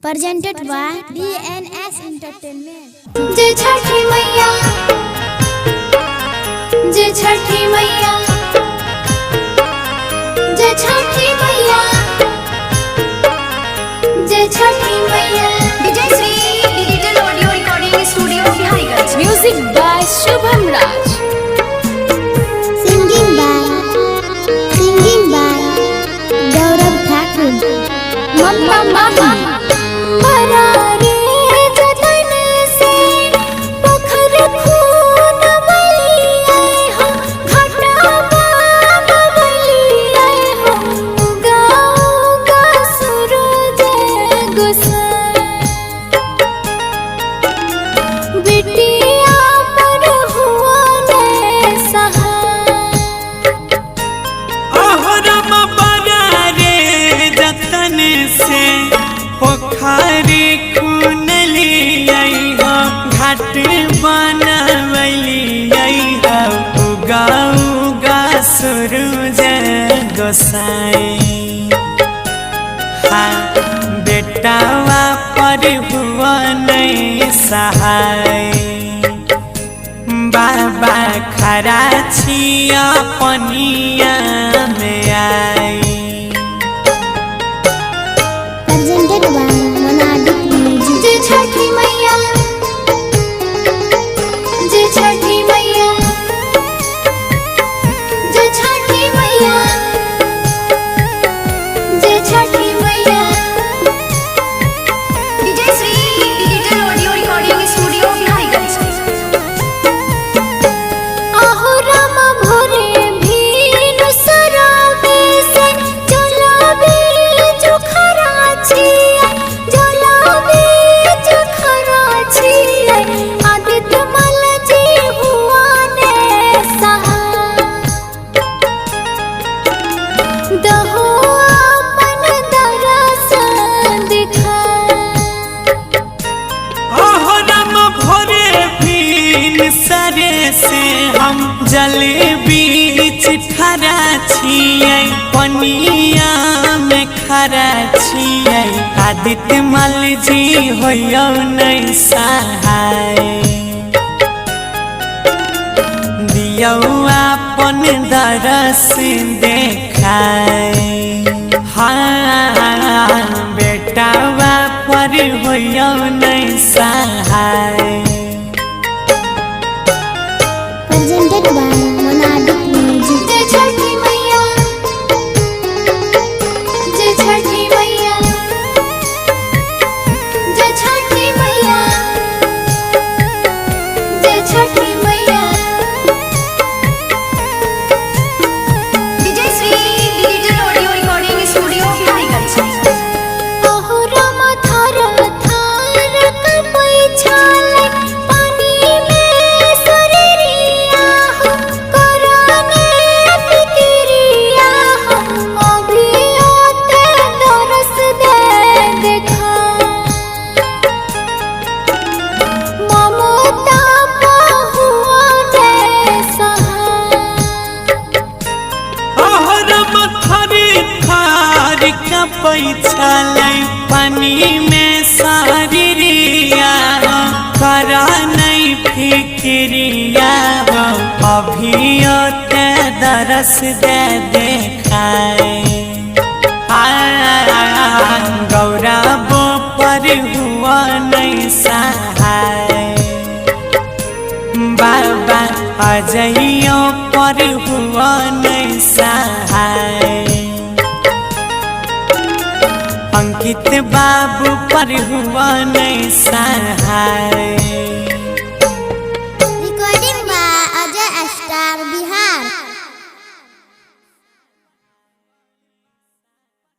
Presented by DNS Entertainment। जय छठी मैया, जय छठी मैया, जय छठी मैया, जय Chhathi Maiya. Vijay Shri digital audio recording studio Biharigunj. Music by Shubham Raj. Singing by Gaurav Thakur. मम्मा मामा परारे जतन से पोखर खून बलिए हो, घटा बाम बलिए हो, उगा उगा सूरज गोसाई। बिटिया पर हुआ ने सहाय। अहरम बरारे जतन से पोखरी खून लियाई हो, घाट बनवलियाई हो, उगा उगा सूरज गोसाई। हाँ बेटावा पर हुआ नहीं सहाय। बाबा खरा छिया पनिया में आई। Presented by Monadic Music। जय छठी मैया, जय छठी मैया, जय छठी मैया, जय Chhathi Maiya. Vijay Shri digital audio recording studio Biharigunj. आहो राम भोरे भीन सराबे से जलाबे जो खराची, जलाबे जो खराची। आदित्य मल जी हुआ ने सहाय। दहो अपन दरस दिखाए। अहरम भोरे भीन सरे से हम जल बीच खरा छियै, पनिया में खरा छियै। आदित्य मल जी होयो नहीं सहाय। दियौ अपन दरस देखाय। हाँ बेटावा पर होयो नहीं सहाय। Presented by Monadic Music। जय छठी मैया, जय छठी मैया, जय छठी मैया, जय Chhathi Maiya. Vijay Shri digital audio recording studio Biharigunj. ओहो राम थार थार कपई छाले, पानी में सरिया हो, कराने फिक्रिया हो। अभी ओते दरस दे दिखाए। ममता बहुआ ने सहाय। अहरम थरी थार कपई छलै, पानी में सारिया हो, करा नहीं फिक्रिया हो। अभी ओते दरस दे देखाए। गौरव पर हुआ नहीं सहाय। बाबा अजइयों पर हुआ नहीं सहाय। अंकित बाबू पर हुआ नहीं सहाय।